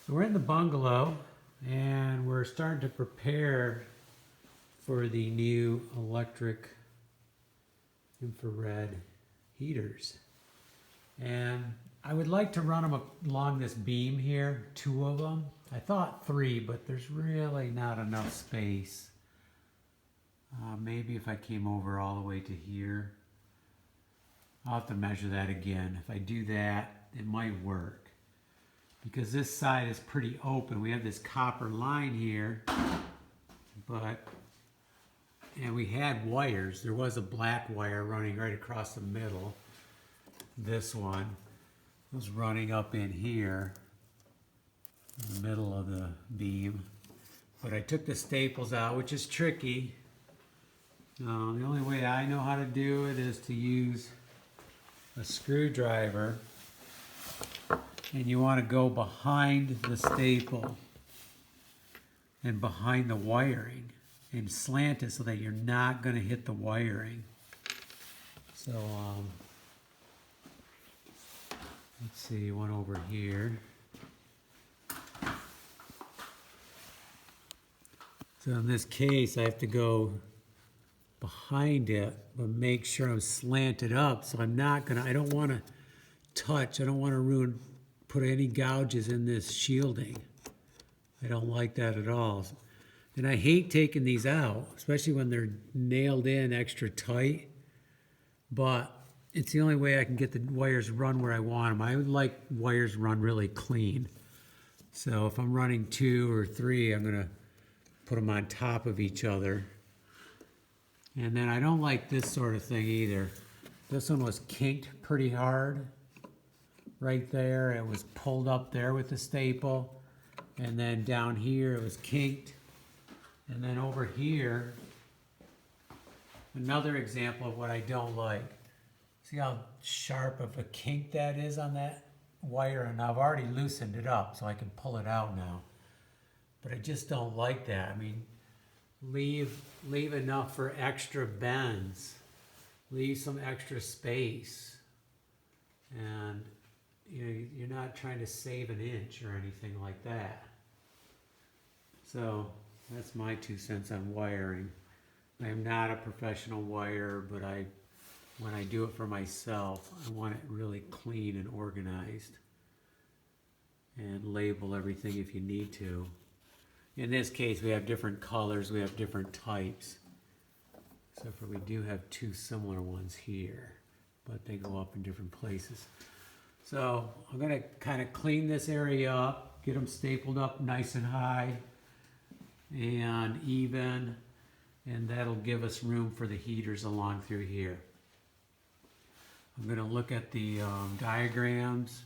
So we're in the bungalow and we're starting to prepare for the new electric infrared heaters. And I would like to run them along this beam here, 2 of them. I thought 3, but there's really not enough space. Maybe if I came over all the way to here. I'll have to measure that again. If I do that, it might work. Because this side is pretty open. We have this copper line here, and we had wires. There was a black wire running right across the middle. This one was running up in here, in the middle of the beam. But I took the staples out, which is tricky. The only way I know how to do it is to use a screwdriver. And you want to go behind the staple and behind the wiring and slant it so that you're not going to hit the wiring. So let's see, one over here. So in this case, I have to go behind it, but make sure I'm slanted up. So I'm not gonna, I don't want to touch, I don't want to put any gouges in this shielding. I don't like that at all. And I hate taking these out, especially when they're nailed in extra tight. But it's the only way I can get the wires run where I want them. I would like wires run really clean. So if I'm running 2 or 3, I'm gonna put them on top of each other. And then I don't like this sort of thing either. This one was kinked pretty hard. Right there, it was pulled up there with the staple. And then down here, it was kinked. And then over here, another example of what I don't like. See how sharp of a kink that is on that wire? And I've already loosened it up so I can pull it out now. But I just don't like that. I mean, leave enough for extra bends. Leave some extra space. And you know, you're not trying to save an inch or anything like that. So that's my 2 cents on wiring. I am not a professional wirer, but when I do it for myself, I want it really clean and organized. And label everything if you need to. In this case, we have different colors, we have different types. Except for we do have 2 similar ones here, but they go up in different places. So I'm going to kind of clean this area up, get them stapled up nice and high and even, and that'll give us room for the heaters along through here. I'm going to look at the diagrams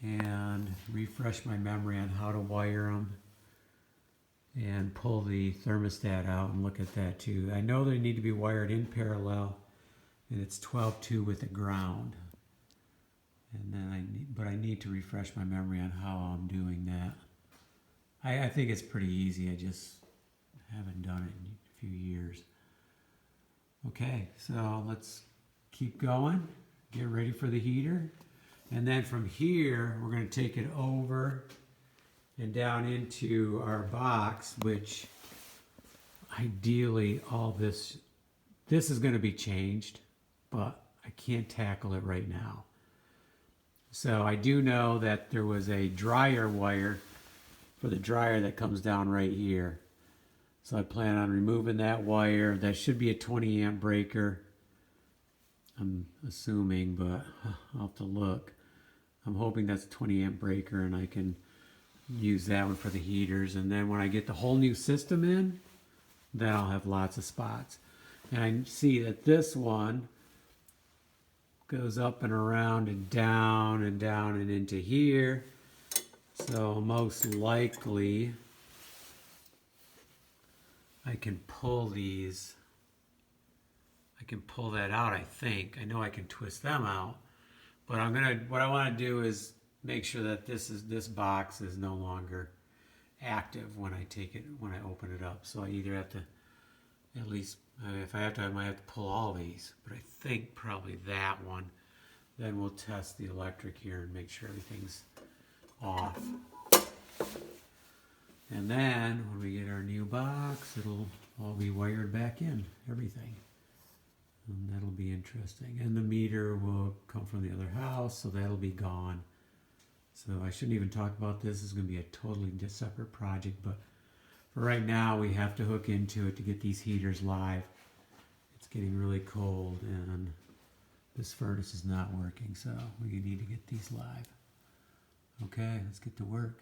and refresh my memory on how to wire them and pull the thermostat out and look at that too. I know they need to be wired in parallel, and it's 12-2 with the ground. And then I need to refresh my memory on how I'm doing that. I think it's pretty easy. I just haven't done it in a few years. Okay, so let's keep going. Get ready for the heater. And then from here, we're going to take it over and down into our box, which ideally all this is going to be changed, but I can't tackle it right now. So I do know that there was a dryer wire for the dryer that comes down right here. So I plan on removing that wire. That should be a 20 amp breaker, I'm assuming, but I'll have to look. I'm hoping that's a 20 amp breaker and I can use that one for the heaters. And then when I get the whole new system in, then I'll have lots of spots. And I see that this one goes up and around and down and into here. So most likely I can pull these. I can pull that out, I think. I know I can twist them out. But what I want to do is make sure that this box is no longer active when I open it up. So I either have to, at least, if I have to, I might have to pull all these. But I think probably that one. Then we'll test the electric here and make sure everything's off. And then when we get our new box, it'll all be wired back in, everything. And that'll be interesting. And the meter will come from the other house, so that'll be gone. So I shouldn't even talk about this. It's going to be a totally separate project, but for right now we have to hook into it to get these heaters live. It's getting really cold and this furnace is not working, so we need to get these live. Okay, let's get to work.